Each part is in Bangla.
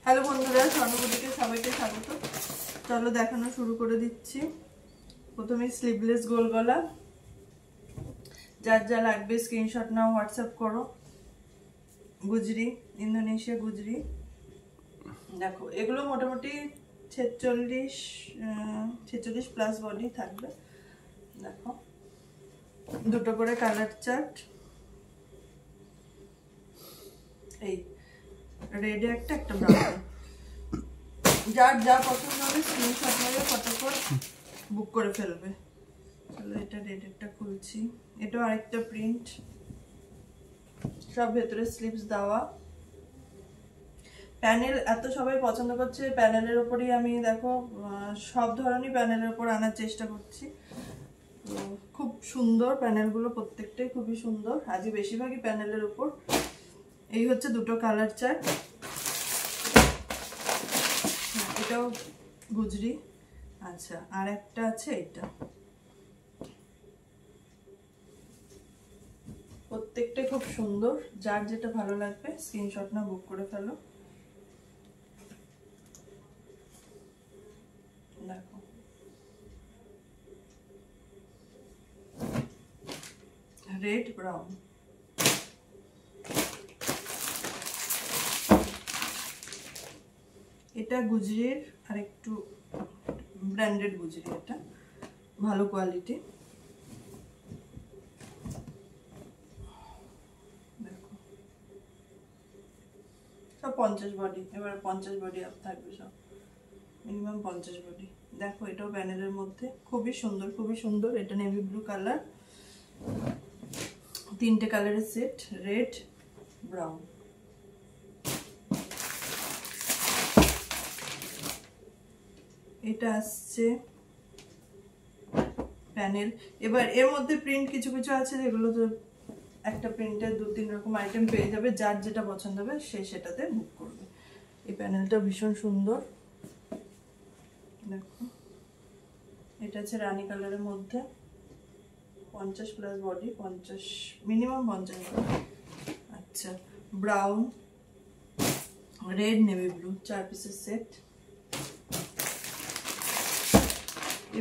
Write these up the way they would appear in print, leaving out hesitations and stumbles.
হ্যালো বন্ধুরা, স্বর্ণবতীকে সবাইকে স্বাগত। চলো দেখানো শুরু করে দিচ্ছি। প্রথমে স্লিভলেস গোল গলা, যার যা লাগবে স্ক্রিনশট নাও, হোয়াটসঅ্যাপ করো। গুজরি, ইন্দোনেশিয়া গুজরি। দেখো এগুলো মোটামুটি 46 প্লাস বডি থাকবে। দেখো দুটো করে কালার চার্ট, এই রেডে একটা, একটা ব্রাউন। যার যা পছন্দ হবে স্ক্রিনশট নিয়ে ফটোফট বুক করে ফেলবে। চলো এটা রেড একটা খুলছি, এটাও আরেকটা প্রিন্ট, সব ভেতরে স্লিভস দেওয়া। প্যানেল এত সবাই পছন্দ করছে, প্যানেলের ওপরই আমি দেখো সব ধরনের প্যানেলের ওপর আনার চেষ্টা করছি। তো খুব সুন্দর প্যানেলগুলো, প্রত্যেকটাই খুবই সুন্দর, আজকে বেশিরভাগই প্যানেলের উপর। এই হচ্ছে দুটো কালার চার্ট, এটাও গুজরি। আচ্ছা, আর একটা আছে এটা। প্রত্যেকটাই খুব সুন্দর, যার যেটা ভালো লাগবে স্ক্রিনশট না বুক করে ফেলো। দেখো রেড ব্রাউন, এটা গুজরির আর একটু ব্র্যান্ডেড গুজরি, এটা ভালো কোয়ালিটি। দেখো সব 50 বডি, এবার 50 বডি আপ থাকবে, সব মিনিমাম 50 বডি। দেখো এটাও প্যানেলের মধ্যে খুবই সুন্দর, খুবই সুন্দর। এটা নেভি ব্লু কালার, তিনটে কালারের সেট, রেড ব্রাউন। এটা আসছে প্যানেল। এবার এর মধ্যে প্রিন্ট কিছু কিছু আছে যেগুলো তো একটা প্রিন্টের 2-3 রকম আইটেম পেয়ে যাবে, যার যেটা পছন্দ হবে সে সেটাতে বুক করবে। এই প্যানেলটা ভীষণ সুন্দর। দেখো এটা আছে রানী কালারের মধ্যে, 50 প্লাস বডি, 50 মিনিমাম 50 বডি। আচ্ছা, ব্রাউন, রেড, নেভি ব্লু, 4 পিসের সেট।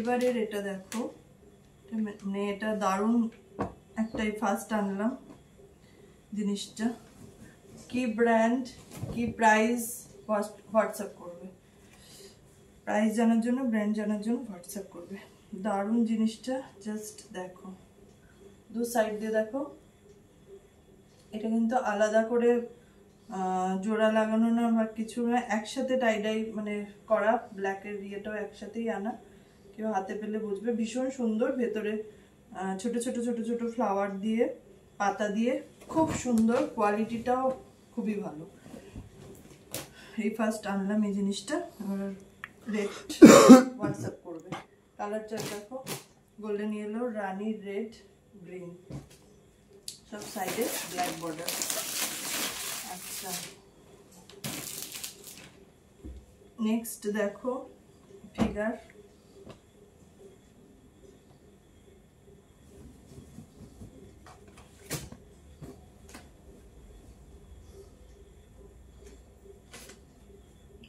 এবারের এটা দেখো, মানে এটা দারুণ একটাই, ফার্স্ট আনলাম জিনিসটা। কি ব্র্যান্ড, কি প্রাইস, হোয়াটসঅ্যাপ করবে। প্রাইস জানার জন্য, ব্র্যান্ড জানার জন্য হোয়াটসঅ্যাপ করবে। দারুণ জিনিসটা, জাস্ট দেখো দু সাইড দিয়ে দেখো। এটা কিন্তু আলাদা করে জোড়া লাগানো না বা কিছু না, একসাথে টাইডাই মানে করা, ব্ল্যাকের ইয়েটাও একসাথেই আনা। কেউ হাতে পেলে বুঝবে, ভীষণ সুন্দর। ভেতরে ছোট ছোট ছোট ছোট ফ্লাওয়ার দিয়ে, পাতা দিয়ে, খুব সুন্দর, কোয়ালিটিটাও খুবই ভালো। এই ফার্স্ট আনলাম এই জিনিসটা। রেড হোয়াটসঅ্যাপ করবে। কালার চার্ট দেখো, গোল্ডেন ইয়েলো, রানি, রেড, গ্রিন, সব সাইডে ব্ল্যাক বর্ডার। আচ্ছা, নেক্সট দেখো ফিগার।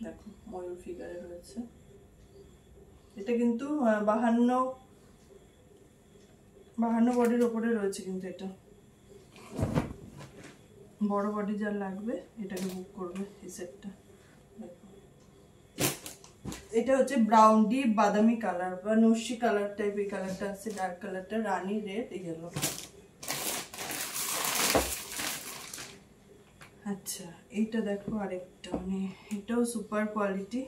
দেখো ময়ূর ফিগারে রয়েছে। এটা কিন্তু 52 বডির ওপরে রয়েছে, কিন্তু এটা বড় বডি যার লাগবে এটাকে বুক করবে এই সেটটা। দেখো এটা হচ্ছে ব্রাউন ডিপ বাদামি কালার বা নস্যি কালার টাইপ, এই কালারটা আছে, ডার্ক কালারটা রানি, রেড, ইয়েলো। আচ্ছা, এইটা দেখো আরেকটা, মানে এটাও সুপার কোয়ালিটি।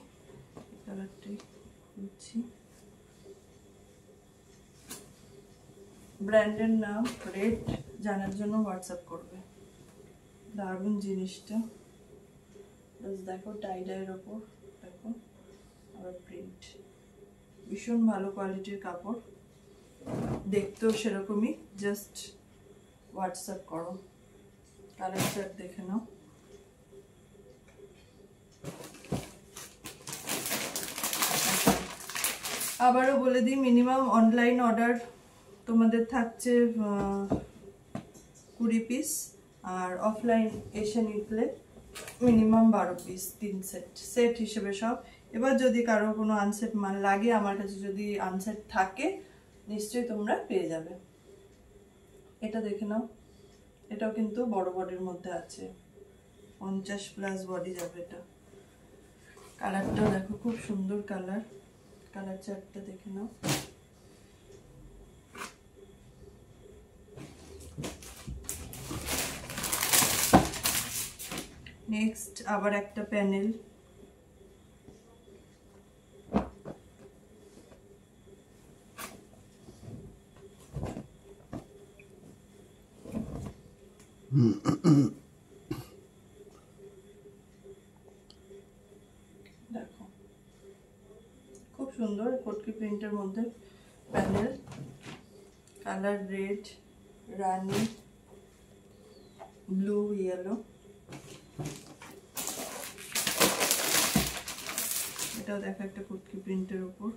কালারটাই খুলছি, ব্র্যান্ডের নাম, রেড জানার জন্য হোয়াটসঅ্যাপ করবে। দারুণ জিনিসটা, দেখো টাইডাইয়ের ওপর, দেখো আবার প্রিন্ট, ভীষণ ভালো কোয়ালিটির কাপড়, দেখতেও সেরকমই। জাস্ট হোয়াটসঅ্যাপ করো, কালার চার্ট দেখে নাও। আবারও বলে দিই, মিনিমাম অনলাইন অর্ডার তোমাদের থাকছে 20 পিস, আর অফলাইন এসে নিলে মিনিমাম 12 পিস 3 সেট, সেট হিসেবে সব। এবার যদি কারো কোনো আনসেট মাল লাগে, আমার কাছে যদি আনসেট থাকে নিশ্চয়ই তোমরা পেয়ে যাবে। এটা দেখে নাও, এটাও কিন্তু বড় বডির মধ্যে আছে, 50+ বডি যাবে এটা। কালারটা দেখো খুব সুন্দর কালার, কালার চার্টটা দেখে নাও। নেক্সট আবার একটা প্যানেল, দেখো খুব সুন্দর কটকি প্রিন্টের মধ্যে প্যানেল, কালার রেড, রানী, ব্লু, ইয়েলো। এটাও দেখো একটা কটকি প্রিন্টের উপর।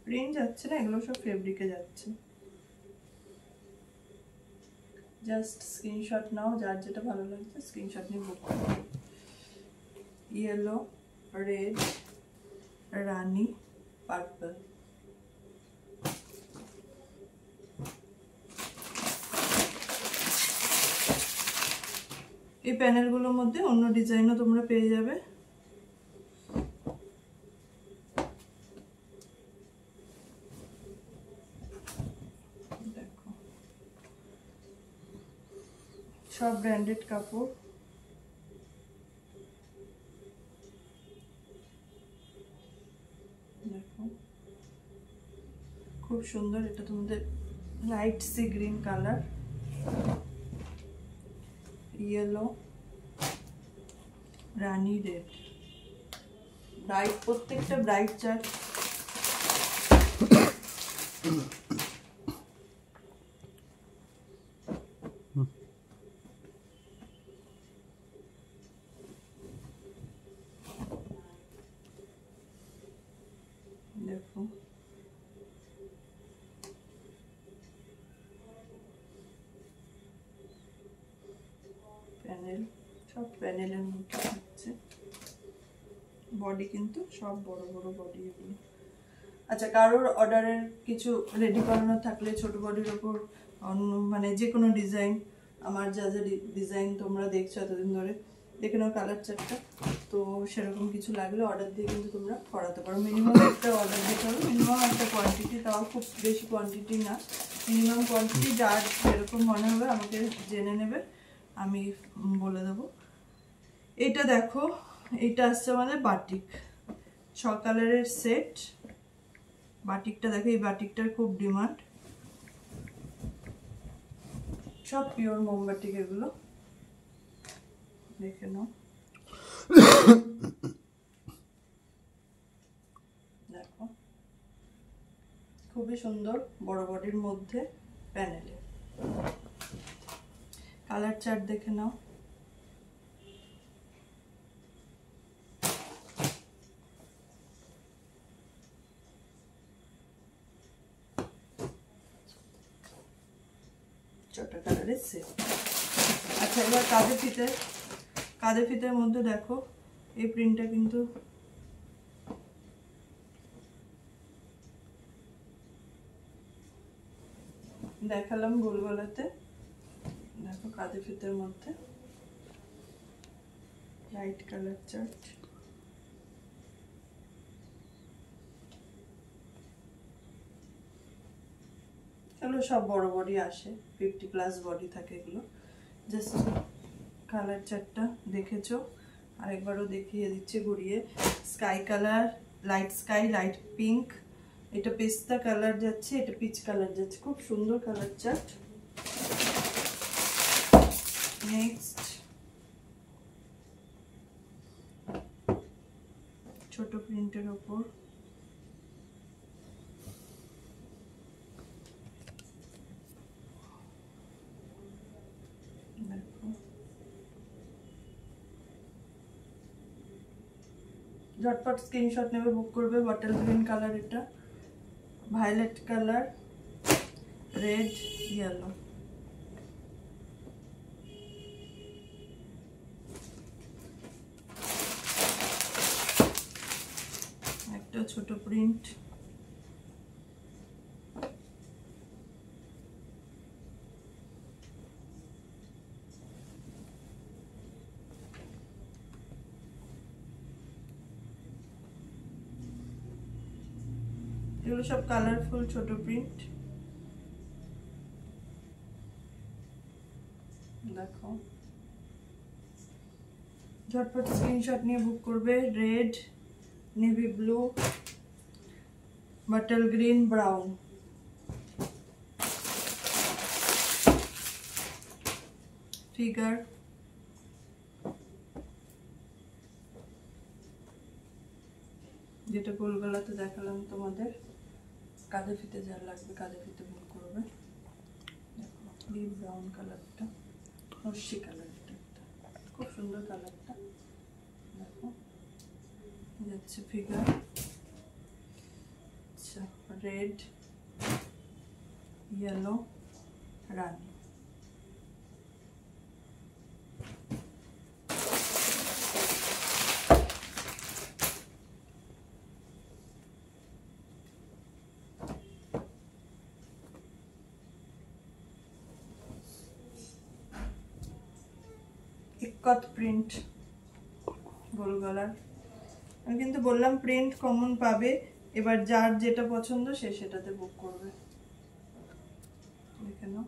প্রিন্ট যাচ্ছে না, এগুলো সব ফেব্রিকে যাচ্ছে। জাস্ট স্ক্রিনশট নাও, যার যেটা ভালো লাগছে স্ক্রিনশট নিয়ে বুক করো। ইয়েলো, রেড, রানী, পার্পল। এই প্যানেলগুলোর মধ্যে অন্য ডিজাইনও তোমরা পেয়ে যাবে। দেখো সব ব্র্যান্ডেড কাপড়। দেখো খুব সুন্দর, এটা তোমাদের light sea green colour, yellow, রানী রেড, ব্রাইট, প্রত্যেকটা ব্রাইট চার্ট। দেখো প্যানেল, সব প্যানেলের মধ্যে হচ্ছে। বডি কিন্তু সব বড় বড় বডি এগুলো। আচ্ছা, কারোর অর্ডারের কিছু রেডি করানো থাকলে ছোট বডির ওপর মানে যে কোনো ডিজাইন, আমার যা যা ডিজাইন তোমরা দেখছো এতদিন ধরে, দেখে নাও কালার চার্টটা। তো সেরকম কিছু লাগলে অর্ডার দিয়ে কিন্তু তোমরা করাতে পারো। মিনিমাম একটা অর্ডার দিতে হবে, মিনিমাম একটা কোয়ান্টিটি, তাও খুব বেশি কোয়ান্টিটি না, মিনিমাম কোয়ান্টিটি। যার যেরকম মনে হবে আমাকে জেনে নেবে, আমি বলে দেবো। এটা দেখো, এটা আসছে আমাদের বাটিক, 6 কালারের সেট। বাটিকটা দেখো, এই বাটিকটার খুব ডিমান্ড, সব পিওর মোমবাটিক এগুলো, দেখে নাও। দেখো খুবই সুন্দর বড় বডির মধ্যে প্যানেলে। কালার চার্ট দেখে নাও। ছটা কালারের সেট। আচ্ছা, এবার কাঁধে ফিতের মধ্যে দেখো এই প্রিন্টটা কিন্তু দেখালাম গোলগলাতে। দেখো কাঁধে ফিতের মধ্যে লাইট কালার চার্ট। এগুলো সব বড় বডি আসে, 50+ বডি থাকে এগুলো। জাস্ট কালার চার্টটা দেখেছো, আরেকবারও দেখিয়ে দিচ্ছি ঘুরিয়ে। Sky colour, light sky, light pink, এটা পেস্তা কালার যাচ্ছে, এটা পিচ কালার যাচ্ছে। খুব সুন্দর কালার চার্ট। নেক্সট ছোট প্রিন্টের ওপর দেখো ঝটপট স্ক্রিনশট নেবে, বুক করবে। বটল গ্রিন কালার, এটা ভায়োলেট কালার, রেড, ইয়েলো। একটা ছোট প্রিন্ট, এগুলো সব কালারফুল ছোট প্রিন্ট। দেখো, ঝটপট স্ক্রিনশট নিয়ে বুক করবে। Red, navy blue, bottle green, brown. Figure, যেটা গোল গলাতে দেখালাম তোমাদের, কাঁধে ফিতে যার লাগবে কাঁধে ফিতে বুক করবে। দেখো ডিপ ব্রাউন কালারটা, নস্যি কালার, এটা খুব সুন্দর কালারটা। দেখো যাচ্ছে ফিগার। আচ্ছা, রেড, ইয়েলো, রানী। ইক্কত প্রিন্ট, গোল গলার। আমি কিন্তু বললাম প্রিন্ট কমন পাবে, এবার যার যেটা পছন্দ সে সেটাতে বুক করবে। দেখে নাও,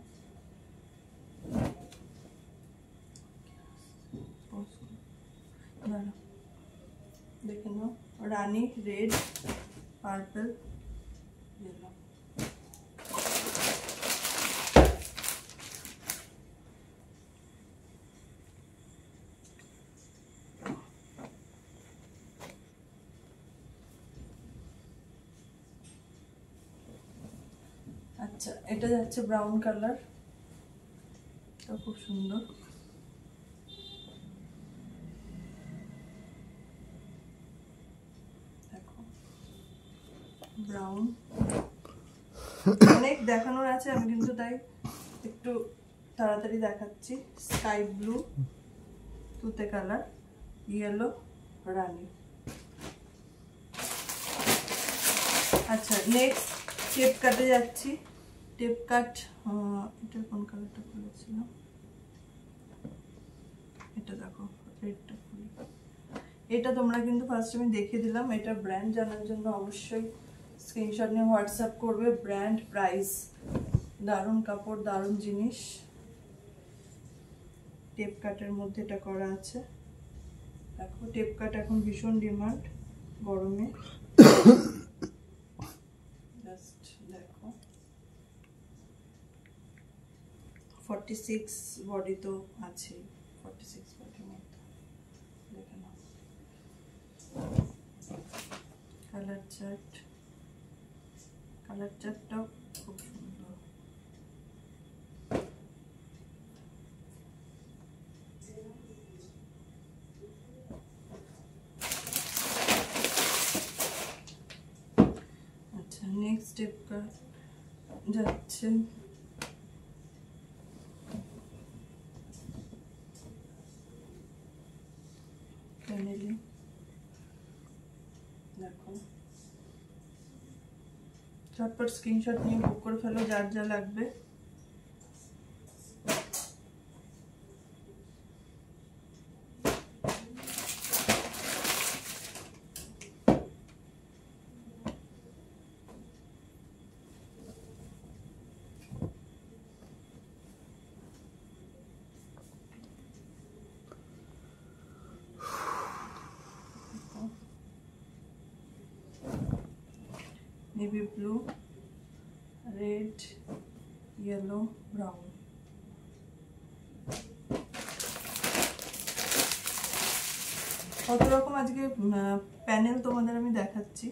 দেখে নাও, রানী, রেড, পার্পল, ইয়েলো। আচ্ছা, এটা যাচ্ছে ব্রাউন কালার, এটা খুব সুন্দর। দেখো ব্রাউন, অনেক দেখানোর আছে, আমি কিন্তু তাই একটু তাড়াতাড়ি দেখাচ্ছি। স্কাই ব্লু, তুতে কালার, ইয়েলো, রানী। আচ্ছা, নেক্সট টেপ কাটে যাচ্ছি। টেপ কাট, এটা কোন কালারটা খুলেছিলাম, এটা দেখো, রেডটা খুলি। এটা তোমরা কিন্তু ফার্স্ট আমি দেখিয়ে দিলাম। এটা ব্র্যান্ড জানার জন্য অবশ্যই স্ক্রিনশট নিয়ে হোয়াটসঅ্যাপ করবে। ব্র্যান্ড, প্রাইস, দারুণ কাপড়, দারুণ জিনিস। টেপ কাটের মধ্যে এটা করা আছে। দেখো, টেপ কাট এখন ভীষণ ডিমান্ড গরমে। জাস্ট দেখো, 46 বডি তো আছে, 46 বডির মধ্যে। দেখে নাও, কালার চার্ট, কালার চার্টটাও খুব সুন্দর। আচ্ছা, নেক্সট স্টেপ যাচ্ছে ফ্যামিলি। দেখো, ঝটপট স্ক্রিনশট নিয়ে বুক করে ফেলো যার যা লাগবে। Navy blue, red, yellow, brown. কত রকম আজকে প্যানেল তোমাদের আমি দেখাচ্ছি।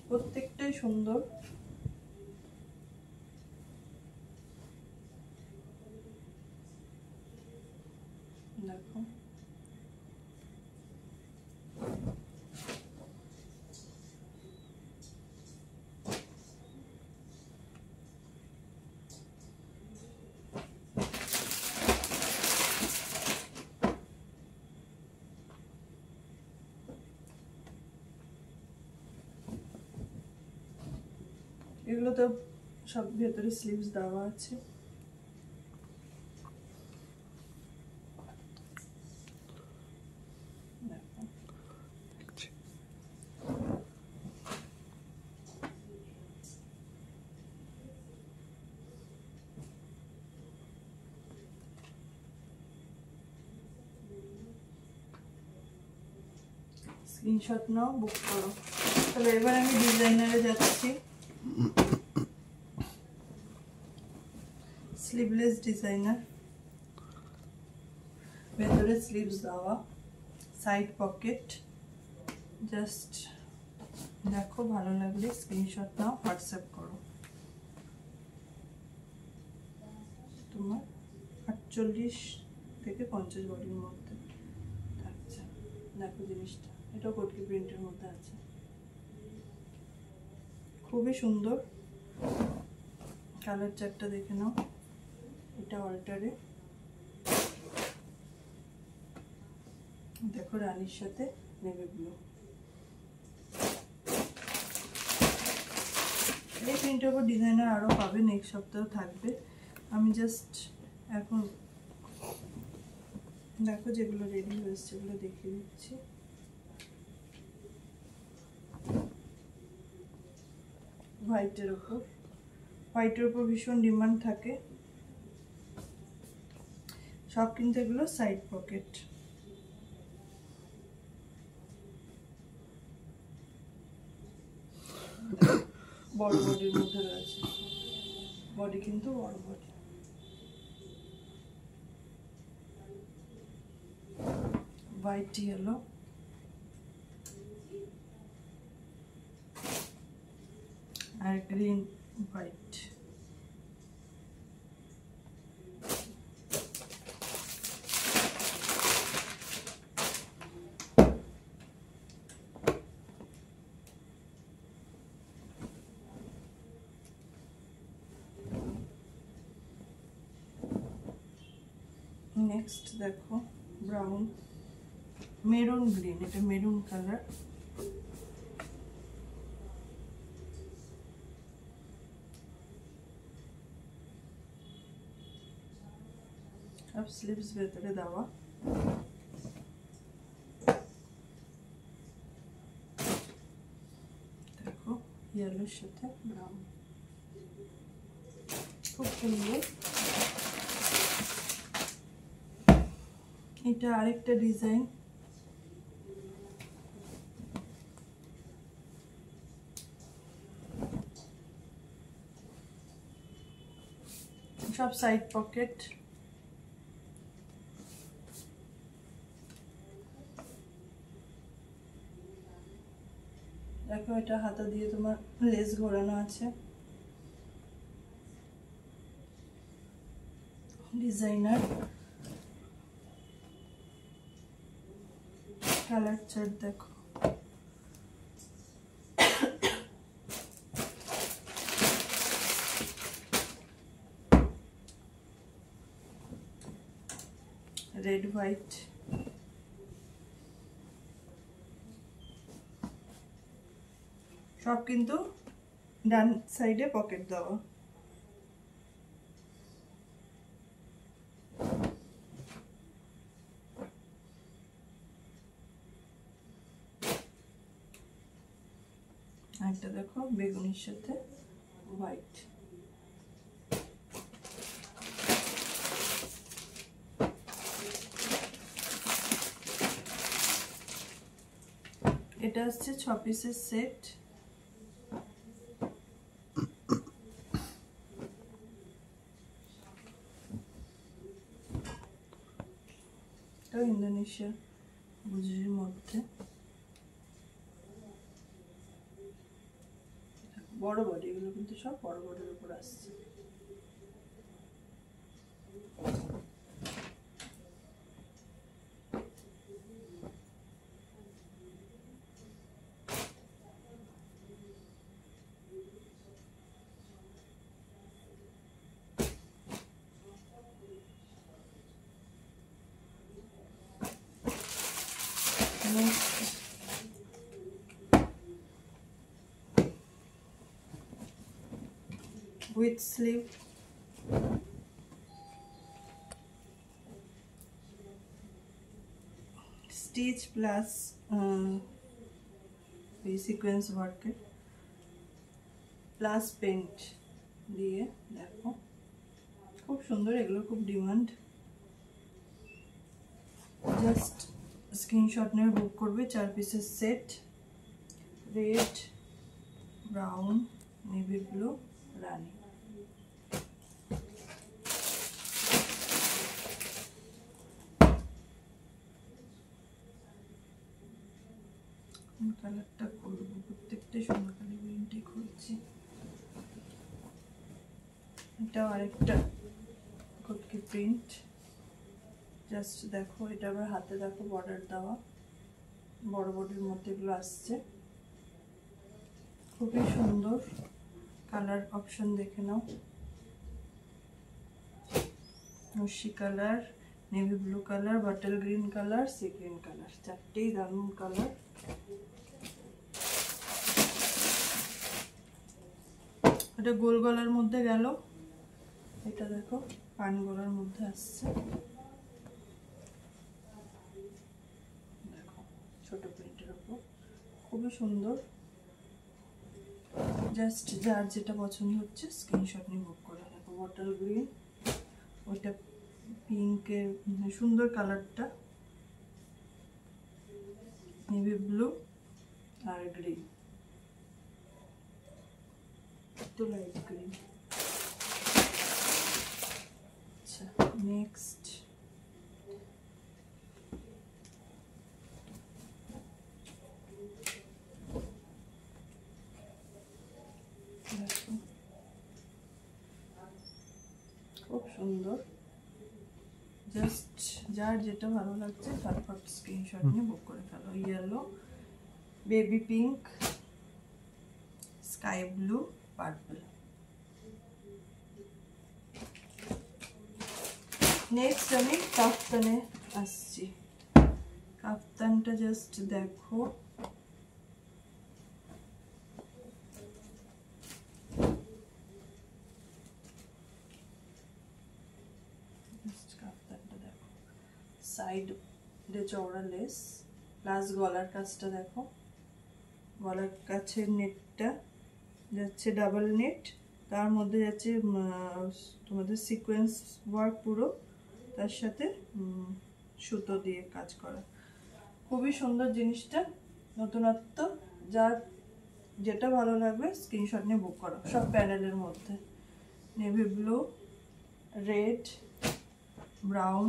প্রত্যেকটাই সুন্দর। দেখো, এগুলো তো সব ভেতরে স্লিভস দেওয়া আছে। স্ক্রিনশট নাও, বুক করো। তাহলে এবার আমি ডিজাইনারে যাচ্ছি। স্লিভলেস ডিজাইনার, ভেতরে স্লিভস দেওয়া, সাইড পকেট। জাস্ট দেখো, ভালো লাগলে স্ক্রিনশট নাও, হোয়াটসঅ্যাপ করো। তোমার 48 থেকে 50 বডির মধ্যে থাকছে। দেখো জিনিসটা, এটাও কটকি প্রিন্টের মধ্যে আছে, খুবই সুন্দর। কালার চারটা দেখে নাও। এটা অল্টারে, দেখো রানীর সাথে নেভি ব্লু। এই প্রিন্টের উপর ডিজাইনার আরও পাবে, নেক্সট সপ্তাহ থাকবে। আমি জাস্ট এখন দেখো যেগুলো রেডি হয়েছে সেগুলো দেখিয়ে দিচ্ছি। হোয়াইটের উপর ভীষণ ডিমান্ড থাকে সব, কিন্তু এগুলো সাইড পকেট। বড় বডির মধ্যে রয়েছে, বডি কিন্তু বড় বডি। হোয়াইট ইয়েলো, আর গ্রিন হোয়াইট। নেক্সট দেখো ব্রাউন, মেরুন গ্রিন, এটা মেরুন কালার। সব স্লিভস ভেতরে দেওয়া। দেখো ইয়েলোর সাথে ব্রাউন, খুব সুন্দর। এটা আরেকটা ডিজাইন, সব সাইড পকেট। দেখো এটা হাতা দিয়ে তোমার লেস ঘোরানো আছে। ডিজাইনার কালার চার্ট দেখো, রেড হোয়াইট। সব কিন্তু ডান সাইডে পকেট দেওয়া। একটা দেখো বেগুনির সাথে হোয়াইট। এটা হচ্ছে 6 পিসের সেট। ইন্দোনেশিয়া বুঝির মধ্যে বড় বডি, এগুলো কিন্তু সব বড় বডির উপর আসছে। উইথ স্লিভ, স্টিচ প্লাস এই সিকোয়েন্স ওয়ার্কের প্লাস পেন্ট দিয়ে দেখো খুব সুন্দর, এগুলো খুব ডিমান্ড। জাস্ট স্ক্রিনশট নিয়ে বুক করবে। 4 পিসের set, red, brown, navy blue, রানী। কালারটা করবো, প্রত্যেকটা সোনাকালী গ্রিনটি করছি। এটা আরেকটা কটকি প্রিন্ট, জাস্ট দেখো এটা আবার হাতে দেখো বর্ডার দেওয়া, বড় বডির মধ্যে এগুলো আসছে, খুবই সুন্দর। কালার অপশন দেখে নাও, নস্যি colour, navy blue colour, bottle green colour, sea green colour, চারটেই দারুণ কালার। এটা গোল গলার মধ্যে গেল, এটা দেখো পান গলার মধ্যে আসছে, দেখো ছোট প্রিন্টের উপর, খুবই সুন্দর। জাস্ট যার যেটা পছন্দ হচ্ছে স্ক্রিনশট নিয়ে বুক করে। দেখো বটল গ্রিন, ওইটা পিঙ্কের সুন্দর কালারটা, নেভি ব্লু আর গ্রিন, একটু লাইট গ্রিন। আচ্ছা নেক্সট খুব সুন্দর, জাস্ট যার যেটা ভালো লাগছে তারপর স্ক্রিনশট নিয়ে বুক করে ফেলো। Yellow, baby pink, sky blue, purple. Next আমি কাফতানে আসছি। কাফতানটা জাস্ট দেখো, কাফতানটা দেখো সাইডে চওড়া লেস প্লাস গলার কাজটা দেখো, গলার কাছের নেটটা যাচ্ছে ডাবল নেট, তার মধ্যে যাচ্ছে তোমাদের সিকোয়েন্স ওয়ার্ক পুরো, তার সাথে সুতো দিয়ে কাজ করা, খুবই সুন্দর জিনিসটা, নতুনত্ব। যার যেটা ভালো লাগবে স্ক্রিনশট নিয়ে বুক করো। সব প্যানেলের মধ্যে নেভি ব্লু, রেড, ব্রাউন,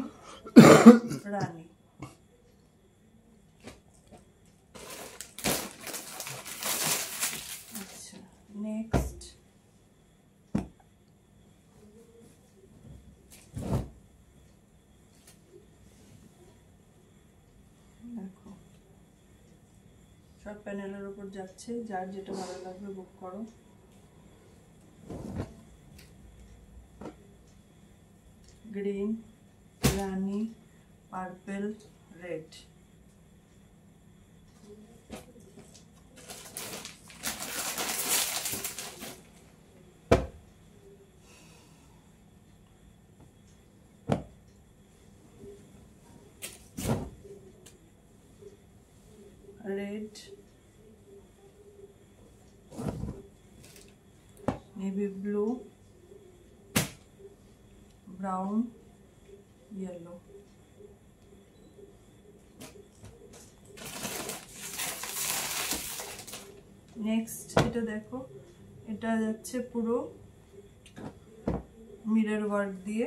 রানী। আচ্ছা নেক্সট দেখো সব প্যানেলের উপর যাচ্ছে, যার যেটা ভালো লাগবে বুক করো। গ্রিন, রানী, purple, red. Red, navy blue, brown, yellow. Next এটা দেখো, এটা যাচ্ছে পুরো মিরর ওয়ার্ক দিয়ে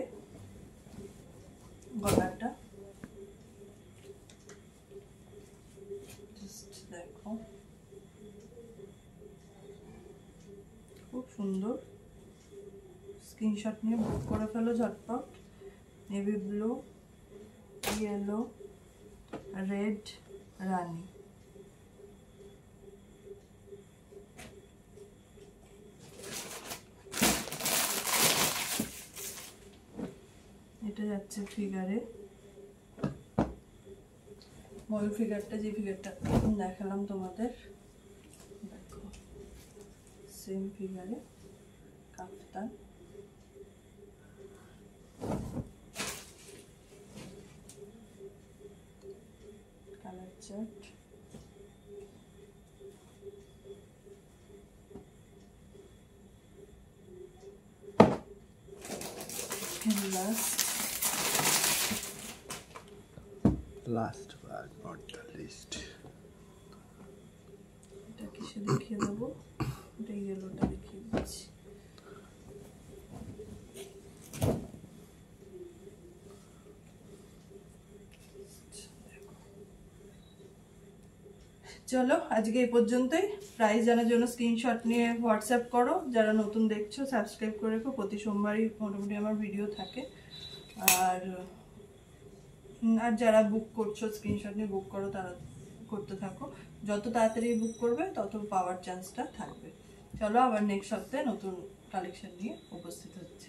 গলাটা, জাস্ট দেখো খুব সুন্দর। স্ক্রিনশট নিয়ে বুক করে ফেলো ঝটপট। নেভি ব্লু, ইয়েলো, রেড, রানী। এটা যাচ্ছে ফিগারে, ময়ূর ফিগারটা, যে ফিগারটা দেখালাম তোমাদের, দেখো সেম ফিগারে kaftan, colour chart, last but not the least, এটা কিসে দেখিয়ে দেবো, এটা ইয়েলোটা দেখিয়ে দিচ্ছি। চলো আজকে এই পর্যন্তই। প্রাইস জানার জন্য স্ক্রিনশট নিয়ে হোয়াটসঅ্যাপ করো। যারা নতুন দেখছো সাবস্ক্রাইব করে রেখো, প্রতি সোমবারই মোটামুটি আমার ভিডিও থাকে। আর যারা বুক করছো স্ক্রিনশট নিয়ে বুক করো, তারা করতে থাকো। যত তাড়াতাড়ি বুক করবে তত পাওয়ার চান্সটা থাকবে। চলো আবার নেক্সট সপ্তাহে নতুন কালেকশন নিয়ে উপস্থিত হচ্ছে।